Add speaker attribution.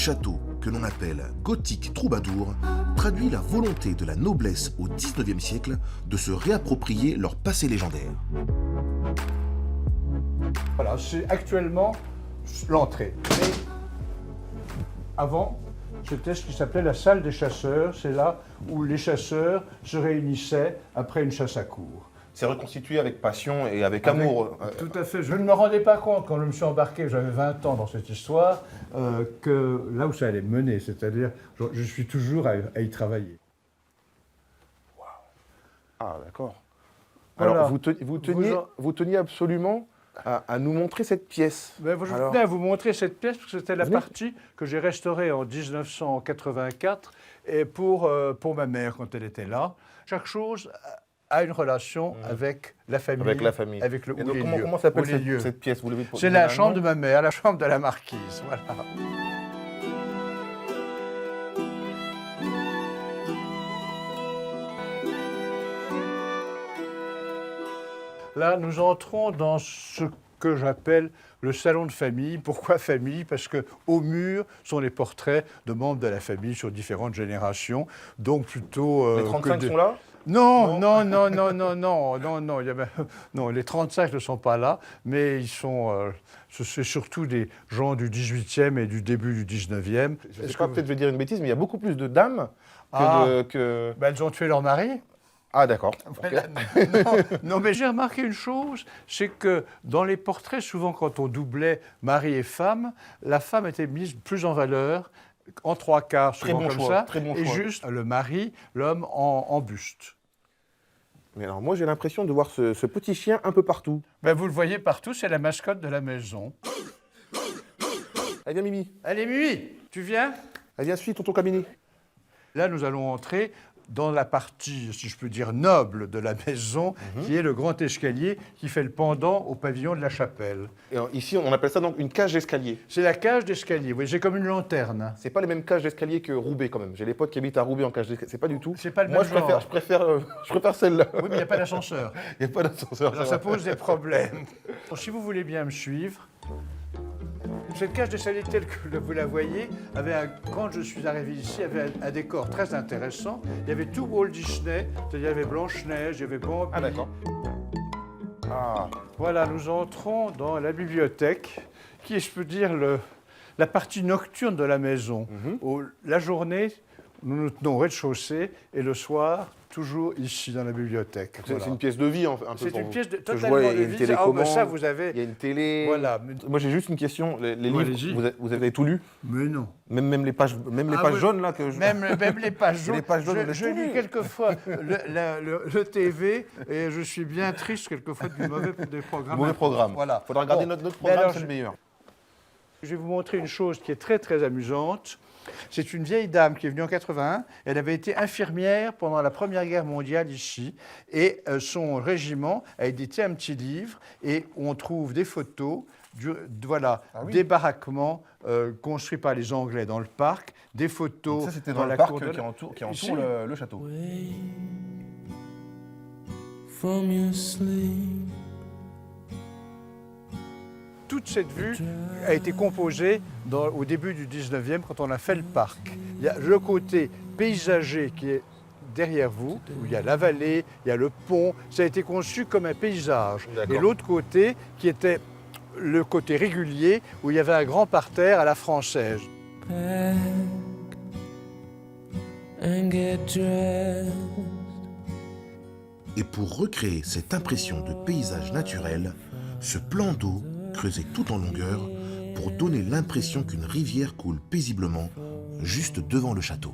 Speaker 1: château, que l'on appelle gothique troubadour, traduit la volonté de la noblesse au XIXe siècle de se réapproprier leur passé légendaire.
Speaker 2: Voilà, c'est actuellement l'entrée. Mais avant, c'était ce qui s'appelait la salle des chasseurs. C'est là où les chasseurs se réunissaient après une chasse à courre.
Speaker 3: C'est reconstitué avec passion et avec amour.
Speaker 2: Tout à fait. Je ne me rendais pas compte quand je me suis embarqué, j'avais 20 ans dans cette histoire, que là où ça allait mener, c'est-à-dire je suis toujours à y travailler.
Speaker 3: Ah, d'accord.
Speaker 2: Voilà.
Speaker 3: Alors, vous teniez absolument à nous montrer cette pièce.
Speaker 2: Ben, je tenais à vous montrer cette pièce, parce que c'était la partie que j'ai restaurée en 1984 et pour ma mère quand elle était là. Chaque chose a une relation avec la famille.
Speaker 3: Avec la famille.
Speaker 2: Avec
Speaker 3: Et donc, comment s'appelle cette pièce?
Speaker 2: C'est la chambre de ma mère, la chambre de la marquise. Voilà. Là, nous entrons dans ce que j'appelle le salon de famille. Pourquoi famille? Parce qu'au mur sont les portraits de membres de la famille sur différentes générations. Donc plutôt...
Speaker 3: Les 35 sont là?
Speaker 2: Non, les 35 ne sont pas là, mais ils sont... c'est surtout des gens du 18e et du début du 19e.
Speaker 3: Je ne sais pas, peut-être je vais dire une bêtise, mais il y a beaucoup plus de dames que...
Speaker 2: Ben, elles ont tué leur mari.
Speaker 3: Ah, d'accord.
Speaker 2: Voilà. Non, mais j'ai remarqué une chose, c'est que dans les portraits, souvent quand on doublait mari et femme, la femme était mise plus en valeur, en trois quarts, souvent comme ça, et juste le mari, l'homme en buste.
Speaker 3: Mais alors moi j'ai l'impression de voir ce petit chien un peu partout.
Speaker 2: Ben, vous le voyez partout, c'est la mascotte de la maison.
Speaker 3: Allez, viens Mimi.
Speaker 2: Allez Mimi, tu viens?
Speaker 3: Allez, viens, suis tonton Camini.
Speaker 2: Là, nous allons entrer dans la partie, si je peux dire, noble de la maison, qui est le grand escalier qui fait le pendant au pavillon de la chapelle.
Speaker 3: Et alors, ici, on appelle ça donc une cage d'escalier.
Speaker 2: C'est la cage d'escalier, oui, j'ai comme une lanterne.
Speaker 3: C'est pas les mêmes cages d'escalier que Roubaix quand même. J'ai des potes qui habitent à Roubaix en cage d'escalier. C'est pas du tout.
Speaker 2: C'est pas le
Speaker 3: Moi,
Speaker 2: même genre.
Speaker 3: je préfère celle-là.
Speaker 2: Oui, mais il n'y a pas d'ascenseur.
Speaker 3: Il n'y a pas d'ascenseur.
Speaker 2: Alors ça pose des problèmes. Bon, si vous voulez bien me suivre, cette cage d'escalier telle que vous la voyez, quand je suis arrivé ici, avait un décor très intéressant. Il y avait tout Walt Disney, c'est-à-dire il y avait Blanche-Neige, il y avait Bambi.
Speaker 3: Ah d'accord. Ah.
Speaker 2: Voilà, nous entrons dans la bibliothèque, qui est, je peux dire, la partie nocturne de la maison. La journée, nous nous tenons au rez-de-chaussée, et le soir, toujours ici dans la bibliothèque.
Speaker 3: C'est une pièce de vie un peu.
Speaker 2: C'est une pièce
Speaker 3: je
Speaker 2: totalement
Speaker 3: vois,
Speaker 2: de
Speaker 3: il y a une
Speaker 2: vie.
Speaker 3: télécommande,
Speaker 2: ça, vous avez...
Speaker 3: il y a une télé.
Speaker 2: Voilà.
Speaker 3: Moi j'ai juste une question. Les livres, vous avez tout lu?
Speaker 2: Mais non.
Speaker 3: Même les pages jaunes là que je...
Speaker 2: Même les pages jaunes.
Speaker 3: Les pages jaunes,
Speaker 2: je lis quelquefois le TV et je suis bien triste quelquefois des programmes.
Speaker 3: Mauvais programme.
Speaker 2: Voilà.
Speaker 3: Il faudra regarder notre programme,
Speaker 2: alors,
Speaker 3: c'est le meilleur.
Speaker 2: Je vais vous montrer une chose qui est très très amusante. C'est une vieille dame qui est venue en 81. Elle avait été infirmière pendant la Première Guerre mondiale ici. Et son régiment a édité un petit livre et où on trouve des photos des baraquements construits par les Anglais dans le parc, des photos.
Speaker 3: Donc ça, c'était dans le
Speaker 2: la
Speaker 3: parc
Speaker 2: cour de...
Speaker 3: qui entoure le château.
Speaker 4: From your sleep.
Speaker 2: Toute cette vue a été composée au début du 19e, quand on a fait le parc. Il y a le côté paysager qui est derrière vous, où il y a la vallée, il y a le pont. Ça a été conçu comme un paysage. Et l'autre côté, qui était le côté régulier, où il y avait un grand parterre à la française.
Speaker 4: Pack and get dressed.
Speaker 1: Et pour recréer cette impression de paysage naturel, ce plan d'eau creusé tout en longueur pour donner l'impression qu'une rivière coule paisiblement juste devant le château.